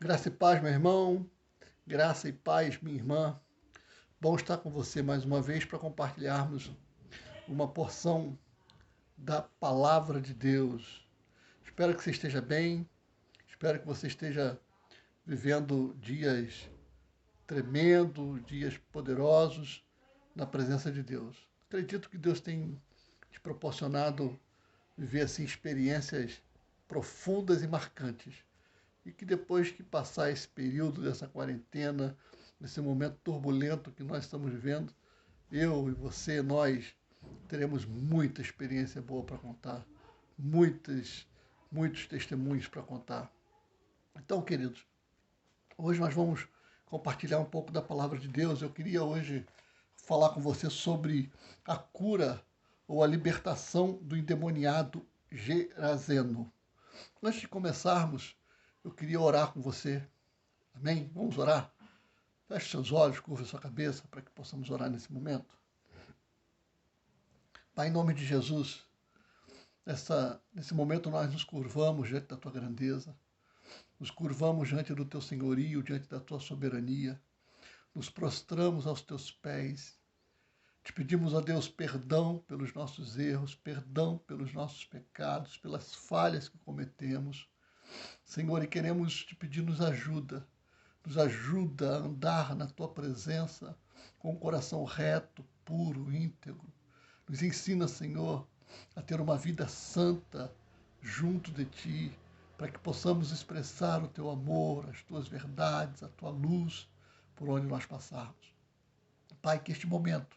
Graça e paz, meu irmão. Graça e paz, minha irmã. Bom estar com você mais uma vez para compartilharmos uma porção da palavra de Deus. Espero que você esteja bem. Espero que você esteja vivendo dias tremendos, dias poderosos na presença de Deus. Acredito que Deus tem te proporcionado viver assim experiências profundas e marcantes. E que depois que passar esse período dessa quarentena, nesse momento turbulento que nós estamos vivendo, eu e você, nós, teremos muita experiência boa para contar, muitos testemunhos para contar. Então, queridos, hoje nós vamos compartilhar um pouco da palavra de Deus. Eu queria hoje falar com você sobre a cura ou a libertação do endemoniado Gerazeno. Antes de começarmos, eu queria orar com você. Amém? Vamos orar? Feche seus olhos, curva sua cabeça para que possamos orar nesse momento. Pai, em nome de Jesus, nesse momento nós nos curvamos diante da tua grandeza, nos curvamos diante do teu senhorio, diante da tua soberania, nos prostramos aos teus pés, te pedimos a Deus perdão pelos nossos erros, perdão pelos nossos pecados, pelas falhas que cometemos. Senhor, e queremos te pedir, nos ajuda a andar na tua presença com o coração reto, puro, íntegro. Nos ensina, Senhor, a ter uma vida santa junto de ti, para que possamos expressar o teu amor, as tuas verdades, a tua luz por onde nós passarmos. Pai, que este momento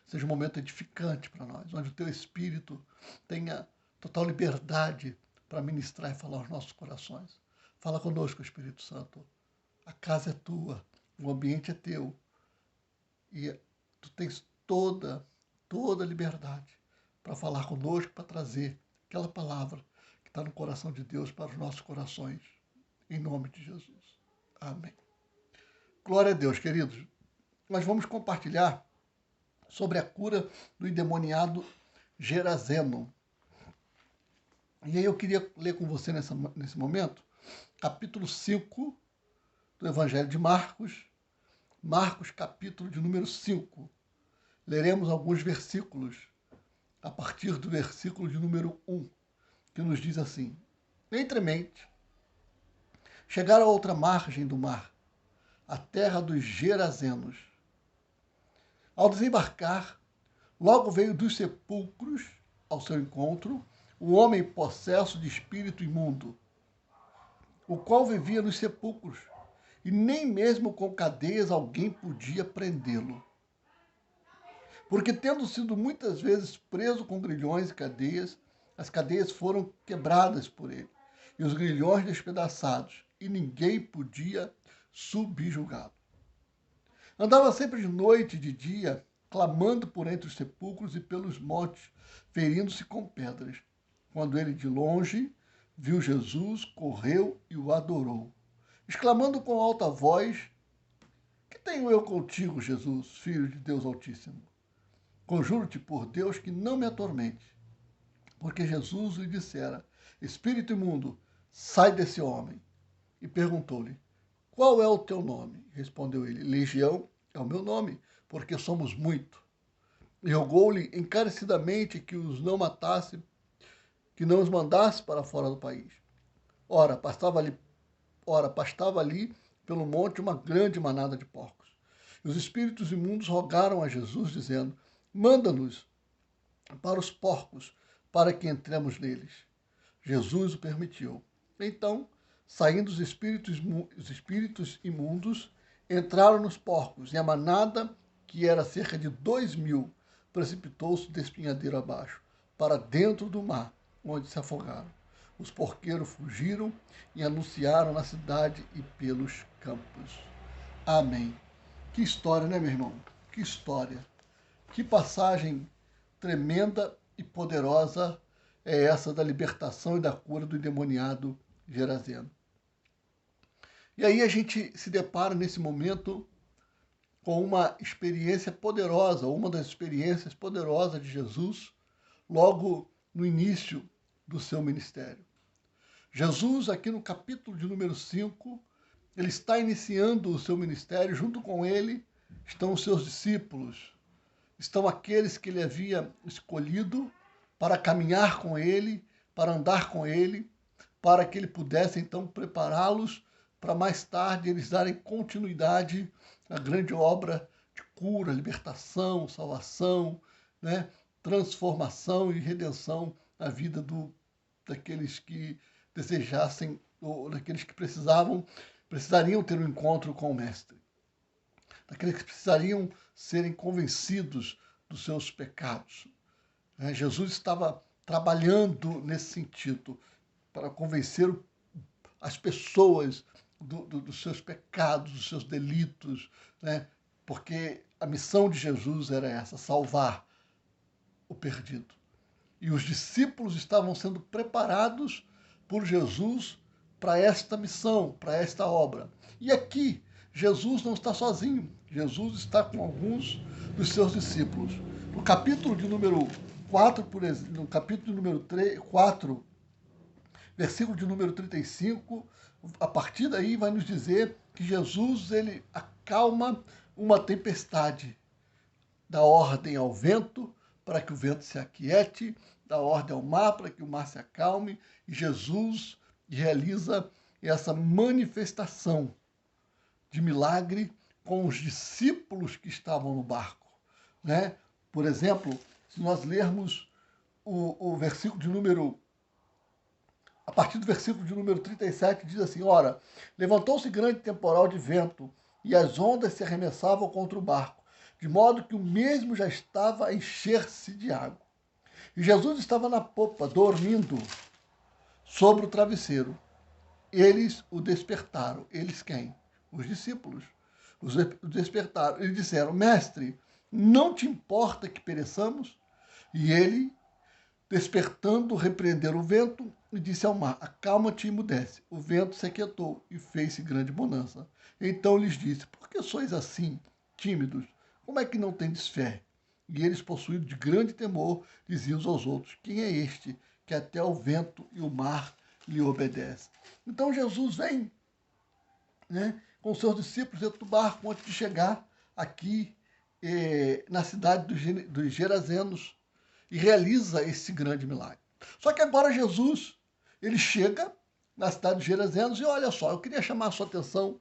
seja um momento edificante para nós, onde o teu Espírito tenha total liberdade para ministrar e falar aos nossos corações. Fala conosco, Espírito Santo. A casa é tua, o ambiente é teu. E tu tens toda a liberdade para falar conosco, para trazer aquela palavra que está no coração de Deus para os nossos corações. Em nome de Jesus. Amém. Glória a Deus, queridos. Nós vamos compartilhar sobre a cura do endemoniado Gerazeno. E aí eu queria ler com você nesse momento, capítulo 5 do Evangelho de Marcos, capítulo de número 5. Leremos alguns versículos, a partir do versículo de número 1, que nos diz assim: Entremente, chegaram a outra margem do mar, a terra dos Gerazenos. Ao desembarcar, logo veio dos sepulcros ao seu encontro um homem possesso de espírito imundo, o qual vivia nos sepulcros, e nem mesmo com cadeias alguém podia prendê-lo. Porque, tendo sido muitas vezes preso com grilhões e cadeias, as cadeias foram quebradas por ele, e os grilhões despedaçados, e ninguém podia subjugá-lo. Andava sempre de noite e de dia, clamando por entre os sepulcros e pelos montes, ferindo-se com pedras. Quando ele de longe viu Jesus, correu e o adorou, exclamando com alta voz: Que tenho eu contigo, Jesus, Filho de Deus Altíssimo? Conjuro-te por Deus que não me atormente. Porque Jesus lhe dissera: Espírito imundo, sai desse homem. E perguntou-lhe: Qual é o teu nome? Respondeu ele: Legião é o meu nome, porque somos muito. E rogou-lhe encarecidamente que os não matasse, que não os mandasse para fora do país. Ora, pastava ali pelo monte uma grande manada de porcos. E os espíritos imundos rogaram a Jesus, dizendo: Manda-nos para os porcos, para que entremos neles. Jesus o permitiu. Então, saindo os espíritos imundos, entraram nos porcos, e a manada, que era cerca de 2.000, precipitou-se de espinhadeiro abaixo, para dentro do mar, onde se afogaram. Os porqueiros fugiram e anunciaram na cidade e pelos campos. Amém. Que história, né, meu irmão? Que história. Que passagem tremenda e poderosa é essa da libertação e da cura do endemoniado Gerazeno. E aí a gente se depara nesse momento com uma experiência poderosa, uma das experiências poderosas de Jesus, logo no início do seu ministério. Jesus, aqui no capítulo de número 5, ele está iniciando o seu ministério. Junto com ele estão os seus discípulos, estão aqueles que ele havia escolhido para caminhar com ele, para andar com ele, para que ele pudesse então prepará-los para mais tarde eles darem continuidade à grande obra de cura, libertação, salvação, né? Transformação e redenção à vida daqueles que desejassem, ou daqueles que precisariam ter um encontro com o Mestre, daqueles que precisariam serem convencidos dos seus pecados. Jesus estava trabalhando nesse sentido, para convencer as pessoas dos seus pecados, dos seus delitos, né? Porque a missão de Jesus era essa, salvar o perdido. E os discípulos estavam sendo preparados por Jesus para esta missão, para esta obra. E aqui, Jesus não está sozinho. Jesus está com alguns dos seus discípulos. No capítulo de número 4, por exemplo, no capítulo de número 4, versículo de número 35, a partir daí vai nos dizer que Jesus ele acalma uma tempestade, dá ordem ao vento para que o vento se aquiete, dá ordem ao mar para que o mar se acalme, e Jesus realiza essa manifestação de milagre com os discípulos que estavam no barco, né? Por exemplo, se nós lermos o versículo de número a partir do versículo de número 37, diz assim: ora, levantou-se grande temporal de vento, e as ondas se arremessavam contra o barco, de modo que o mesmo já estava a encher-se de água. E Jesus estava na popa, dormindo sobre o travesseiro. Eles o despertaram. Eles quem? Os discípulos. Os despertaram. Eles disseram: Mestre, não te importa que pereçamos? E ele, despertando, repreendeu o vento e disse ao mar: acalma-te e emudece. O vento se aquietou e fez-se grande bonança. Então lhes disse: por que sois assim, tímidos? Como é que não tendes fé? E eles, possuídos de grande temor, diziam uns aos outros: quem é este que até o vento e o mar lhe obedecem? Então Jesus vem, né, com seus discípulos dentro do barco antes de chegar aqui na cidade dos Gerazenos, e realiza esse grande milagre. Só que agora Jesus, ele chega na cidade de Gerazenos e olha só, eu queria chamar a sua atenção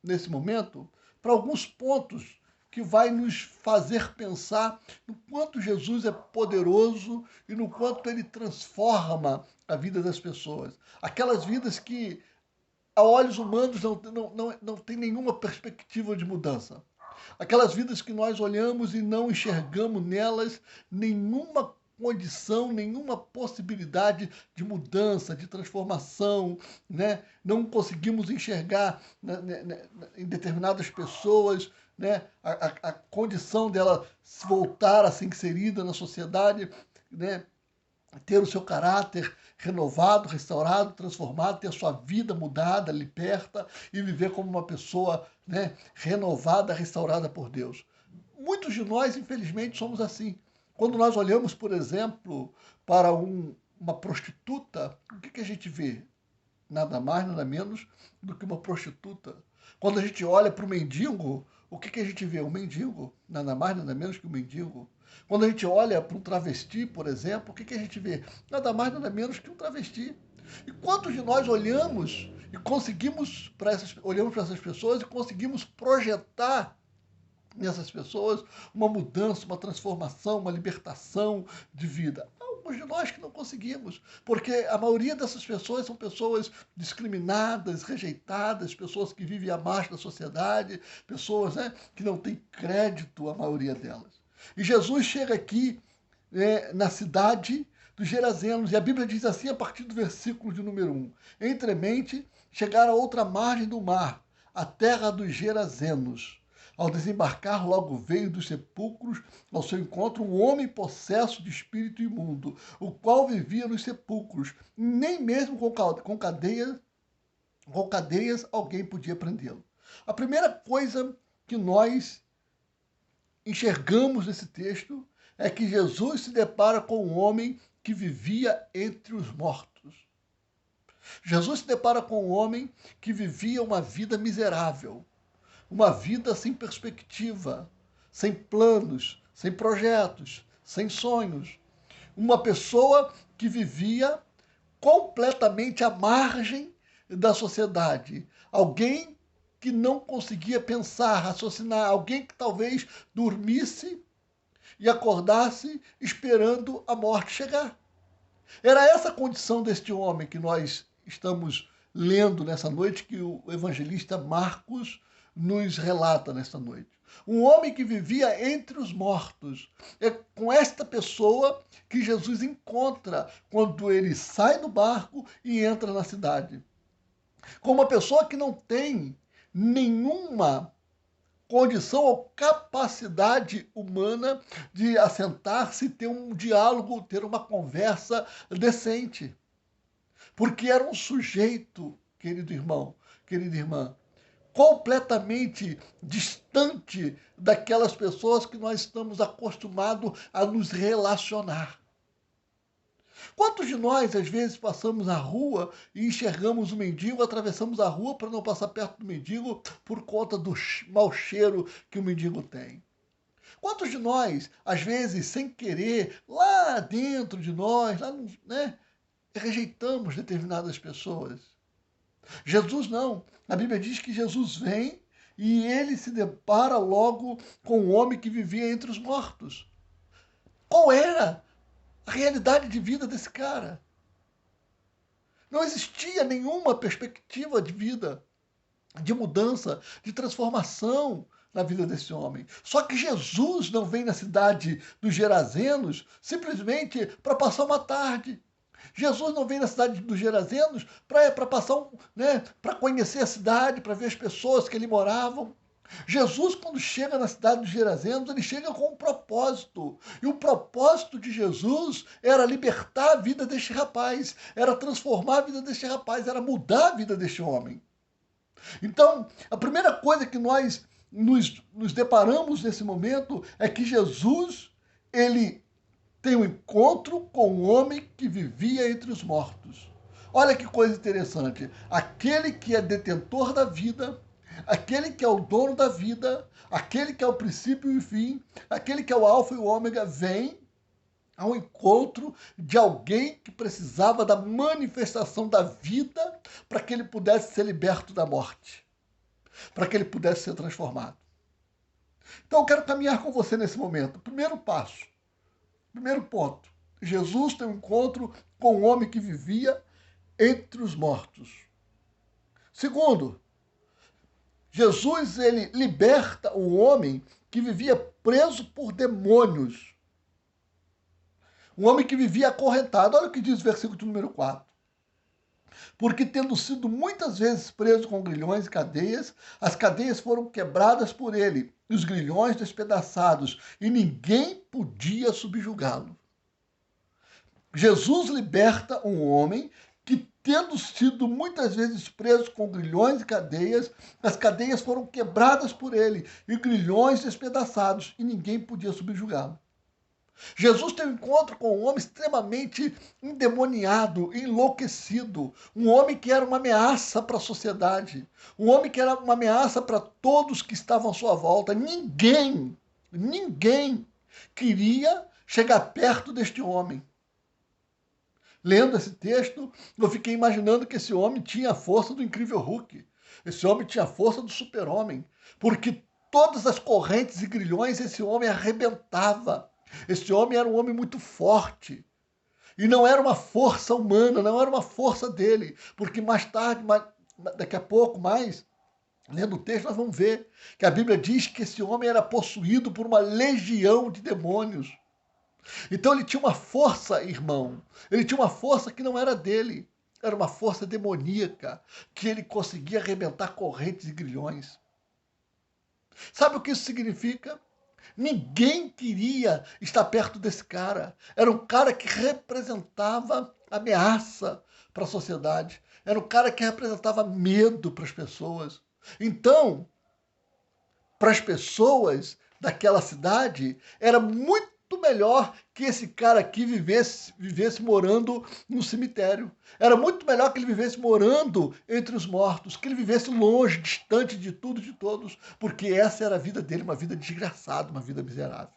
nesse momento para alguns pontos que vai nos fazer pensar no quanto Jesus é poderoso e no quanto ele transforma a vida das pessoas. Aquelas vidas que, a olhos humanos, não tem nenhuma perspectiva de mudança. Aquelas vidas que nós olhamos e não enxergamos nelas nenhuma condição, nenhuma possibilidade de mudança, de transformação, né? Não conseguimos enxergar em determinadas pessoas, né, a condição dela se voltar a ser inserida na sociedade, né, ter o seu caráter renovado, restaurado, transformado, ter a sua vida mudada, liberta e viver como uma pessoa, né, renovada, restaurada por Deus. Muitos de nós, infelizmente, somos assim. Quando nós olhamos, por exemplo, para uma prostituta, o que a gente vê? Nada mais, nada menos do que uma prostituta. Quando a gente olha para o mendigo, o que a gente vê? Um mendigo, nada mais, nada menos que um mendigo. Quando a gente olha para um travesti, por exemplo, o que a gente vê? Nada mais, nada menos que um travesti. E quantos de nós olhamos e olhamos para essas pessoas e conseguimos projetar nessas pessoas uma mudança, uma transformação, uma libertação de vida? Alguns de nós que não conseguimos, porque a maioria dessas pessoas são pessoas discriminadas, rejeitadas, pessoas que vivem à margem da sociedade, pessoas, né, que não têm crédito, a maioria delas. E Jesus chega aqui, né, na cidade dos Gerazenos, e a Bíblia diz assim a partir do versículo de número 1: entremente chegaram a outra margem do mar, a terra dos Gerazenos. Ao desembarcar, logo veio dos sepulcros ao seu encontro um homem possesso de espírito imundo, o qual vivia nos sepulcros. Nem mesmo com cadeias alguém podia prendê-lo. A primeira coisa que nós enxergamos nesse texto é que Jesus se depara com um homem que vivia entre os mortos. Jesus se depara com um homem que vivia uma vida miserável, uma vida sem perspectiva, sem planos, sem projetos, sem sonhos. Uma pessoa que vivia completamente à margem da sociedade. Alguém que não conseguia pensar, raciocinar, alguém que talvez dormisse e acordasse esperando a morte chegar. Era essa a condição deste homem que nós estamos lendo nessa noite, que o evangelista Marcos nos relata nesta noite. Um homem que vivia entre os mortos. É com esta pessoa que Jesus encontra quando ele sai do barco e entra na cidade. Com uma pessoa que não tem nenhuma condição ou capacidade humana de assentar-se, ter um diálogo, ter uma conversa decente. Porque era um sujeito, querido irmão, querida irmã, completamente distante daquelas pessoas que nós estamos acostumados a nos relacionar. Quantos de nós, às vezes, passamos na rua e enxergamos o mendigo, atravessamos a rua para não passar perto do mendigo por conta do mau cheiro que o mendigo tem? Quantos de nós, às vezes, sem querer, lá dentro de nós, rejeitamos determinadas pessoas? Jesus não. A Bíblia diz que Jesus vem e ele se depara logo com um homem que vivia entre os mortos. Qual era a realidade de vida desse cara? Não existia nenhuma perspectiva de vida, de mudança, de transformação na vida desse homem. Só que Jesus não vem na cidade dos Gerazenos simplesmente para passar uma tarde. Jesus não vem na cidade dos Gerazenos para passar para conhecer a cidade, para ver as pessoas que ali moravam. Jesus, quando chega na cidade dos Gerazenos, ele chega com um propósito. E o propósito de Jesus era libertar a vida deste rapaz, era transformar a vida deste rapaz, era mudar a vida deste homem. Então, a primeira coisa que nós nos deparamos nesse momento é que Jesus, ele tem um encontro com um homem que vivia entre os mortos. Olha que coisa interessante. Aquele que é detentor da vida, aquele que é o dono da vida, aquele que é o princípio e o fim, aquele que é o alfa e o ômega, vem ao encontro de alguém que precisava da manifestação da vida para que ele pudesse ser liberto da morte, para que ele pudesse ser transformado. Então eu quero caminhar com você nesse momento. Primeiro passo, primeiro ponto. Jesus tem um encontro com um homem que vivia entre os mortos. Segundo, Jesus ele liberta um homem que vivia preso por demônios. Um homem que vivia acorrentado. Olha o que diz o versículo número 4. Porque tendo sido muitas vezes preso com grilhões e cadeias, as cadeias foram quebradas por ele, e os grilhões despedaçados, e ninguém podia subjugá-lo. Jesus liberta um homem que, tendo sido muitas vezes preso com grilhões e cadeias, as cadeias foram quebradas por ele, e grilhões despedaçados, e ninguém podia subjugá-lo. Jesus tem um encontro com um homem extremamente endemoniado, enlouquecido, um homem que era uma ameaça para a sociedade, um homem que era uma ameaça para todos que estavam à sua volta. Ninguém queria chegar perto deste homem. Lendo esse texto, eu fiquei imaginando que esse homem tinha a força do incrível Hulk, esse homem tinha a força do super-homem, porque todas as correntes e grilhões esse homem arrebentava. Esse homem era um homem muito forte. E não era uma força humana, não era uma força dele. Porque mais tarde, daqui a pouco mais, lendo o texto, nós vamos ver que a Bíblia diz que esse homem era possuído por uma legião de demônios. Então ele tinha uma força, irmão. Ele tinha uma força que não era dele. Era uma força demoníaca, que ele conseguia arrebentar correntes e grilhões. Sabe o que isso significa? Ninguém queria estar perto desse cara. Era um cara que representava ameaça para a sociedade. Era um cara que representava medo para as pessoas. Então, para as pessoas daquela cidade, era muito muito melhor que esse cara aqui vivesse morando no cemitério. Era muito melhor que ele vivesse morando entre os mortos, que ele vivesse longe, distante de tudo e de todos, porque essa era a vida dele, uma vida desgraçada, uma vida miserável.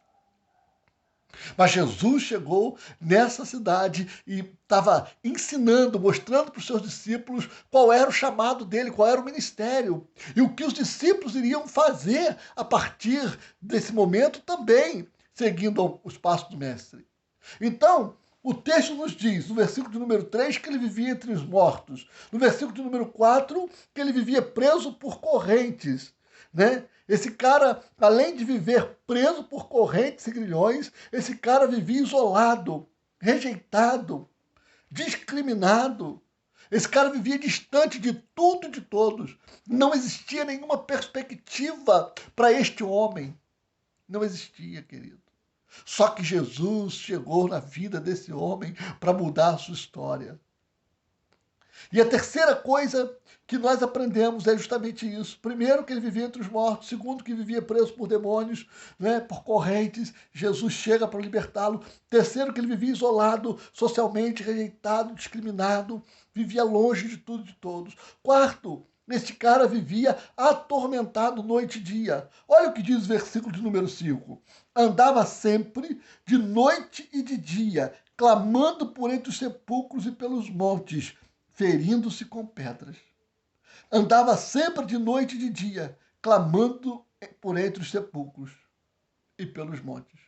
Mas Jesus chegou nessa cidade e estava ensinando, mostrando para os seus discípulos qual era o chamado dele, qual era o ministério. E o que os discípulos iriam fazer a partir desse momento também, seguindo os passos do Mestre. Então, o texto nos diz, no versículo de número 3, que ele vivia entre os mortos. No versículo de número 4, que ele vivia preso por correntes, né? Esse cara, além de viver preso por correntes e grilhões, esse cara vivia isolado, rejeitado, discriminado. Esse cara vivia distante de tudo e de todos. Não existia nenhuma perspectiva para este homem. Não existia, querido. Só que Jesus chegou na vida desse homem para mudar a sua história. E a terceira coisa que nós aprendemos é justamente isso. Primeiro, que ele vivia entre os mortos. Segundo, que vivia preso por demônios, né, por correntes. Jesus chega para libertá-lo. Terceiro, que ele vivia isolado, socialmente rejeitado, discriminado. Vivia longe de tudo e de todos. Quarto, este cara vivia atormentado noite e dia. Olha o que diz o versículo de número 5. Andava sempre de noite e de dia, clamando por entre os sepulcros e pelos montes, ferindo-se com pedras. Andava sempre de noite e de dia, clamando por entre os sepulcros e pelos montes.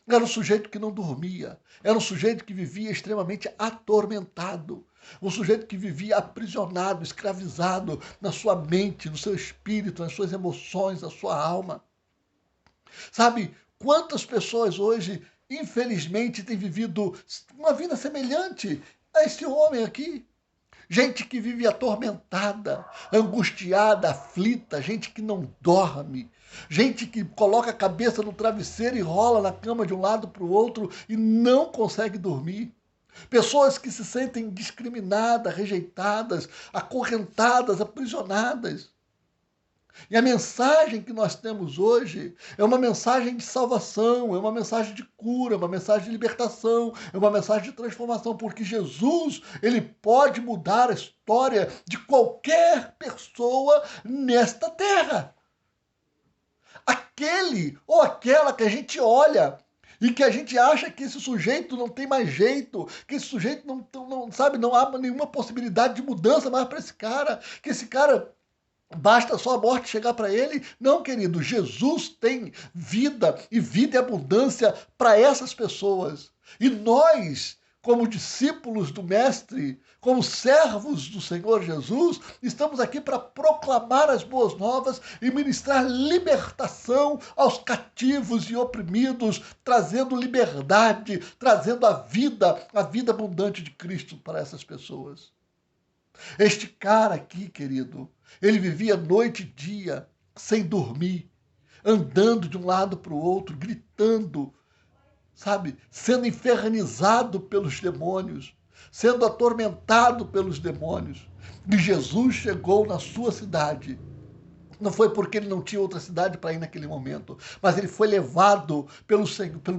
Era um sujeito que não dormia, era um sujeito que vivia extremamente atormentado, um sujeito que vivia aprisionado, escravizado na sua mente, no seu espírito, nas suas emoções, na sua alma. Sabe, quantas pessoas hoje, infelizmente, têm vivido uma vida semelhante a esse homem aqui? Gente que vive atormentada, angustiada, aflita, gente que não dorme, gente que coloca a cabeça no travesseiro e rola na cama de um lado para o outro e não consegue dormir. Pessoas que se sentem discriminadas, rejeitadas, acorrentadas, aprisionadas. E a mensagem que nós temos hoje é uma mensagem de salvação, é uma mensagem de cura, é uma mensagem de libertação, é uma mensagem de transformação, porque Jesus, ele pode mudar a história de qualquer pessoa nesta terra. Aquele ou aquela que a gente olha e que a gente acha que esse sujeito não tem mais jeito, que esse sujeito não sabe, não há nenhuma possibilidade de mudança mais para esse cara, que esse cara basta só a morte chegar para ele. Não, querido, Jesus tem vida e vida e abundância para essas pessoas. E nós, como discípulos do Mestre, como servos do Senhor Jesus, estamos aqui para proclamar as boas novas e ministrar libertação aos cativos e oprimidos, trazendo liberdade, trazendo a vida abundante de Cristo para essas pessoas. Este cara aqui, querido, ele vivia noite e dia, sem dormir, andando de um lado para o outro, gritando, sabe, sendo infernizado pelos demônios, sendo atormentado pelos demônios. E Jesus chegou na sua cidade. Não foi porque ele não tinha outra cidade para ir naquele momento, mas ele foi levado pelo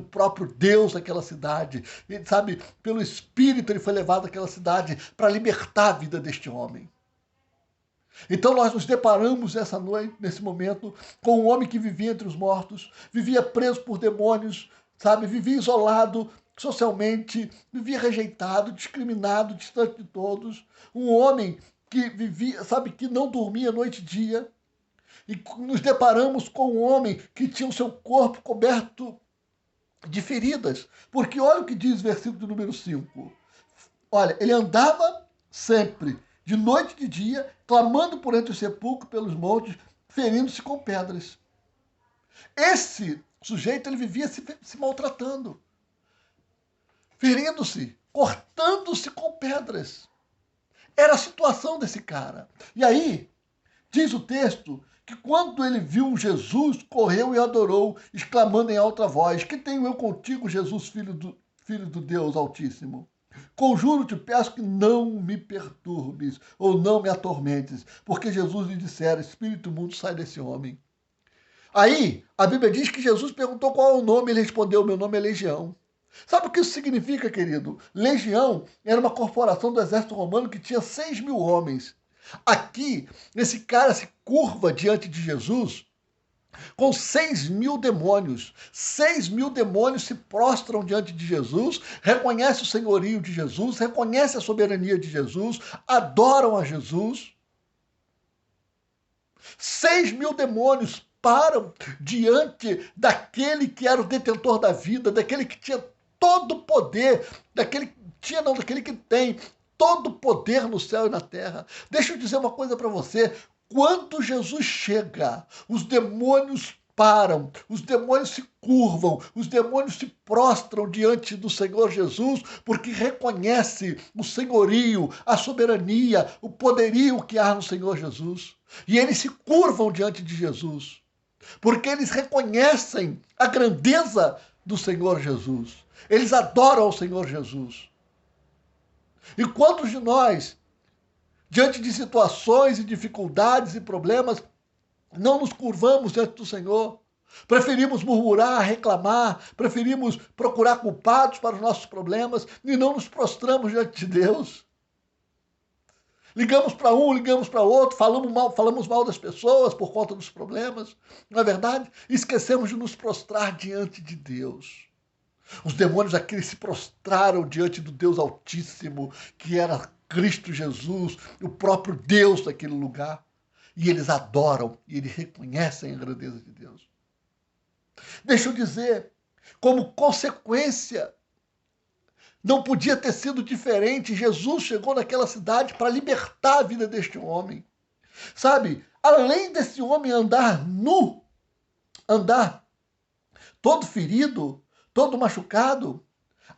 próprio Deus daquela cidade. E, sabe, pelo Espírito ele foi levado àquela cidade para libertar a vida deste homem. Então nós nos deparamos essa noite, nesse momento, com um homem que vivia entre os mortos, vivia preso por demônios, sabe, vivia isolado socialmente, vivia rejeitado, discriminado, distante de todos. Um homem que vivia, sabe, que não dormia noite e dia. E nos deparamos com um homem que tinha o seu corpo coberto de feridas. Porque olha o que diz o versículo número 5. Olha, ele andava sempre, de noite e de dia, clamando por entre os sepulcros, pelos montes, ferindo-se com pedras. Esse sujeito, ele vivia se maltratando, ferindo-se, cortando-se com pedras. Era a situação desse cara. E aí, diz o texto, que quando ele viu Jesus, correu e adorou, exclamando em alta voz: que tenho eu contigo, Jesus, filho do Deus Altíssimo? Conjuro, te peço que não me perturbes ou não me atormentes, porque Jesus lhe dissera: espírito imundo, sai desse homem. Aí, a Bíblia diz que Jesus perguntou qual é o nome, ele respondeu, meu nome é Legião. Sabe o que isso significa, querido? Legião era uma corporação do exército romano que tinha 6.000 homens. Aqui, esse cara se curva diante de Jesus com 6.000 demônios. 6.000 demônios se prostram diante de Jesus, reconhecem o senhorio de Jesus, reconhecem a soberania de Jesus, adoram a Jesus. 6.000 demônios param diante daquele que era o detentor da vida, daquele que tinha todo o poder, daquele que tem todo o poder no céu e na terra. Deixa eu dizer uma coisa para você. Quando Jesus chega, os demônios param, os demônios se curvam, os demônios se prostram diante do Senhor Jesus, porque reconhece o senhorio, a soberania, o poderio que há no Senhor Jesus. E eles se curvam diante de Jesus, porque eles reconhecem a grandeza do Senhor Jesus. Eles adoram o Senhor Jesus. E quantos de nós, diante de situações e dificuldades e problemas, não nos curvamos diante do Senhor? Preferimos murmurar, reclamar, preferimos procurar culpados para os nossos problemas e não nos prostramos diante de Deus. Ligamos para um, ligamos para outro, falamos mal das pessoas por conta dos problemas, não é verdade? Esquecemos de nos prostrar diante de Deus. Os demônios aqui se prostraram diante do Deus Altíssimo, que era Cristo Jesus, o próprio Deus daquele lugar. E eles adoram e eles reconhecem a grandeza de Deus. Deixa eu dizer, como consequência, não podia ter sido diferente. Jesus chegou naquela cidade para libertar a vida deste homem. Sabe, além desse homem andar nu, andar todo ferido, todo machucado,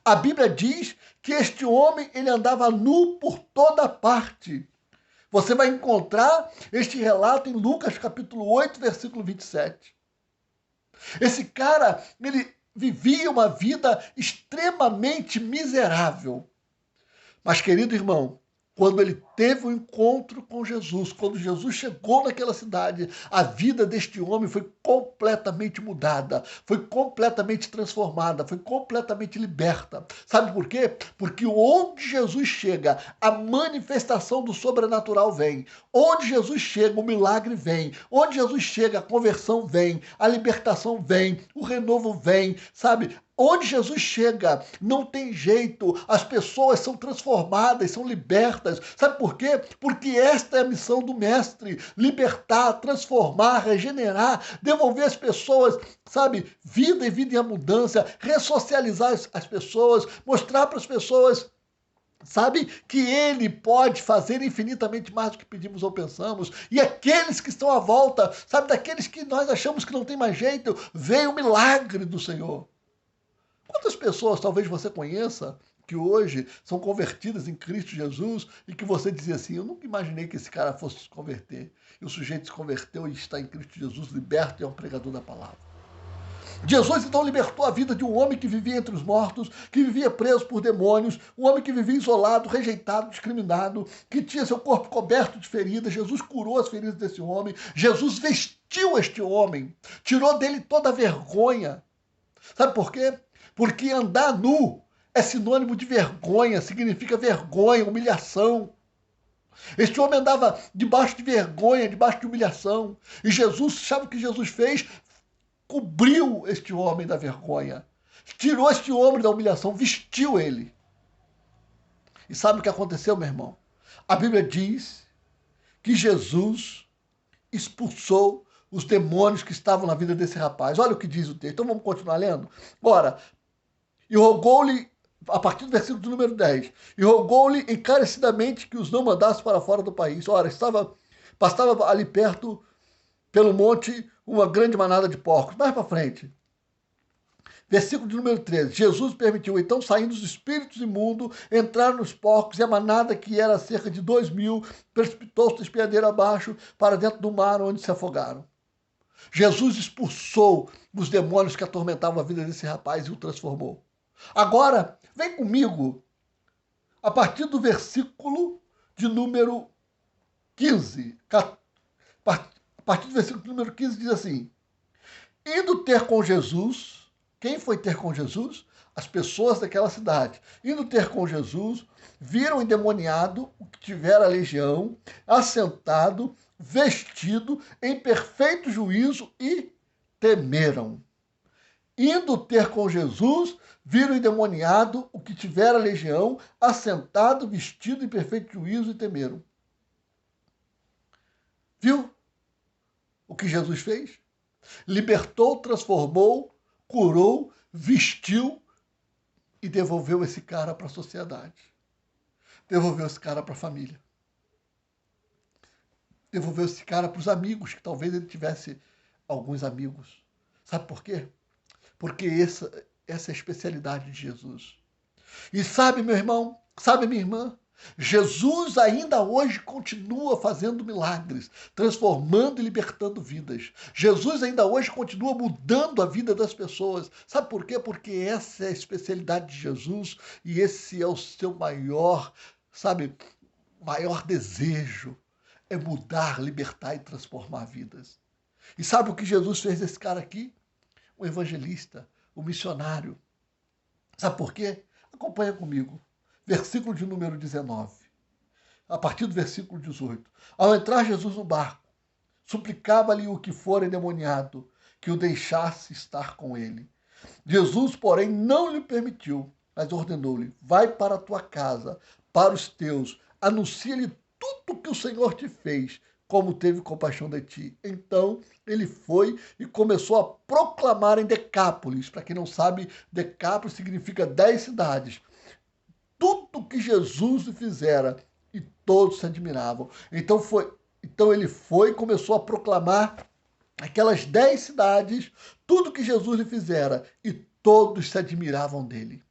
a Bíblia diz que este homem ele andava nu por toda parte. Você vai encontrar este relato em Lucas capítulo 8, versículo 27. Esse cara, ele vivia uma vida extremamente miserável. Mas, querido irmão, quando ele teve um encontro com Jesus, quando Jesus chegou naquela cidade, a vida deste homem foi completamente mudada, foi completamente transformada, foi completamente liberta. Sabe por quê? Porque onde Jesus chega, a manifestação do sobrenatural vem. Onde Jesus chega, o milagre vem. Onde Jesus chega, a conversão vem, a libertação vem, o renovo vem, sabe? Onde Jesus chega, não tem jeito, as pessoas são transformadas, são libertas. Sabe por quê? Porque esta é a missão do Mestre: libertar, transformar, regenerar, devolver às pessoas, sabe, vida e vida em abundância, ressocializar as pessoas, mostrar para as pessoas, sabe, que Ele pode fazer infinitamente mais do que pedimos ou pensamos. E aqueles que estão à volta, sabe, daqueles que nós achamos que não tem mais jeito, veio o milagre do Senhor. Quantas pessoas talvez você conheça que hoje são convertidas em Cristo Jesus e que você dizia assim, eu nunca imaginei que esse cara fosse se converter. E o sujeito se converteu e está em Cristo Jesus, liberto e é um pregador da palavra. Jesus então libertou a vida de um homem que vivia entre os mortos, que vivia preso por demônios, um homem que vivia isolado, rejeitado, discriminado, que tinha seu corpo coberto de feridas. Jesus curou as feridas desse homem. Jesus vestiu este homem, tirou dele toda a vergonha. Sabe por quê? Porque andar nu é sinônimo de vergonha, significa vergonha, humilhação. Este homem andava debaixo de vergonha, debaixo de humilhação. E Jesus, sabe o que Jesus fez? Cobriu este homem da vergonha. Tirou este homem da humilhação, vestiu ele. E sabe o que aconteceu, meu irmão? A Bíblia diz que Jesus expulsou os demônios que estavam na vida desse rapaz. Olha o que diz o texto. Então vamos continuar lendo? Ora, e rogou-lhe, a partir do versículo número 10, e rogou-lhe encarecidamente que os não mandasse para fora do país. Ora, passava ali perto, pelo monte, uma grande manada de porcos. Mais para frente. Versículo de número 13. Jesus permitiu, então, saindo os espíritos imundos, entrar nos porcos, e a manada, que era cerca de 2.000, precipitou-se da espiadeira abaixo para dentro do mar, onde se afogaram. Jesus expulsou os demônios que atormentavam a vida desse rapaz e o transformou. Agora, vem comigo, a partir do versículo de número 15. A partir do versículo número 15 diz assim: Indo ter com Jesus, quem foi ter com Jesus? As pessoas daquela cidade. Indo ter com Jesus, viram o endemoniado, o que tivera a legião, assentado, vestido, em perfeito juízo e temeram. Indo ter com Jesus, viram o endemoniado, o que tivera a legião, assentado, vestido em perfeito juízo e temeram. Viu o que Jesus fez? Libertou, transformou, curou, vestiu e devolveu esse cara para a sociedade. Devolveu esse cara para a família. Devolveu esse cara para os amigos, que talvez ele tivesse alguns amigos. Sabe por quê? Porque essa é a especialidade de Jesus. E sabe, meu irmão, sabe, minha irmã, Jesus ainda hoje continua fazendo milagres, transformando e libertando vidas. Jesus ainda hoje continua mudando a vida das pessoas. Sabe por quê? Porque essa é a especialidade de Jesus e esse é o seu maior, sabe, maior desejo, é mudar, libertar e transformar vidas. E sabe o que Jesus fez desse cara aqui? O evangelista, o missionário. Sabe por quê? Acompanha comigo. Versículo de número 19. A partir do versículo 18. Ao entrar Jesus no barco, suplicava-lhe o que for endemoniado, que o deixasse estar com ele. Jesus, porém, não lhe permitiu, mas ordenou-lhe: vai para a tua casa, para os teus, anuncia-lhe tudo o que o Senhor te fez, como teve compaixão de ti. Então ele foi e começou a proclamar em Decápolis. Para quem não sabe, Decápolis significa 10 cidades. Tudo o que Jesus lhe fizera, e todos se admiravam. Então ele foi e começou a proclamar aquelas 10 cidades, tudo que Jesus lhe fizera, e todos se admiravam dele.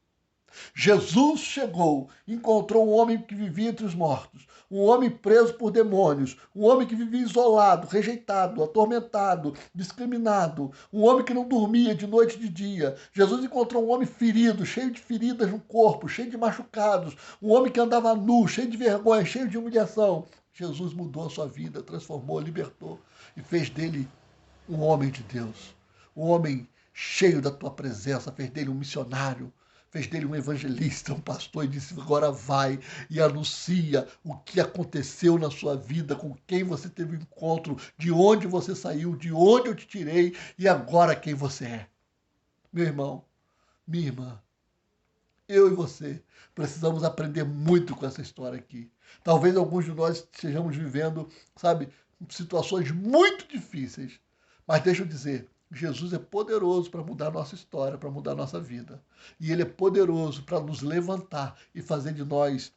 Jesus chegou, encontrou um homem que vivia entre os mortos, um homem preso por demônios, um homem que vivia isolado, rejeitado, atormentado, discriminado, um homem que não dormia de noite e de dia. Jesus encontrou um homem ferido, cheio de feridas no corpo, cheio de machucados, um homem que andava nu, cheio de vergonha, cheio de humilhação. Jesus mudou a sua vida, transformou, libertou e fez dele um homem de Deus, um homem cheio da tua presença, fez dele um missionário, fez dele um evangelista, um pastor, e disse: agora vai e anuncia o que aconteceu na sua vida, com quem você teve um encontro, de onde você saiu, de onde eu te tirei e agora quem você é. Meu irmão, minha irmã, eu e você precisamos aprender muito com essa história aqui. Talvez alguns de nós estejamos vivendo, sabe, situações muito difíceis, mas deixa eu dizer, Jesus é poderoso para mudar a nossa história, para mudar a nossa vida. E Ele é poderoso para nos levantar e fazer de nós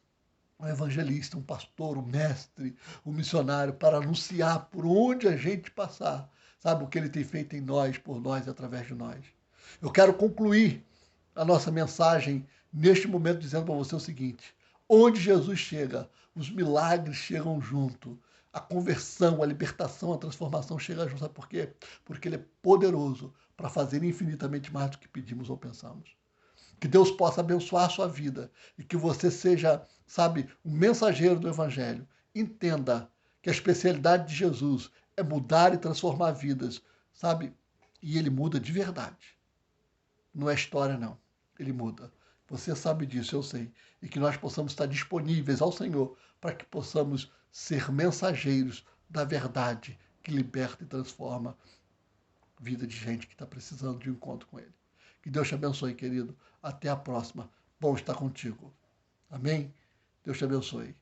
um evangelista, um pastor, um mestre, um missionário, para anunciar por onde a gente passar, sabe, o que Ele tem feito em nós, por nós e através de nós. Eu quero concluir a nossa mensagem neste momento dizendo para você o seguinte: onde Jesus chega, os milagres chegam junto. A conversão, a libertação, a transformação chega junto. Sabe por quê? Porque Ele é poderoso para fazer infinitamente mais do que pedimos ou pensamos. Que Deus possa abençoar a sua vida e que você seja, sabe, um mensageiro do Evangelho. Entenda que a especialidade de Jesus é mudar e transformar vidas, sabe? E Ele muda de verdade. Não é história, não. Ele muda. Você sabe disso, eu sei. E que nós possamos estar disponíveis ao Senhor para que possamos ser mensageiros da verdade que liberta e transforma a vida de gente que está precisando de um encontro com Ele. Que Deus te abençoe, querido. Até a próxima. Bom estar contigo. Amém? Deus te abençoe.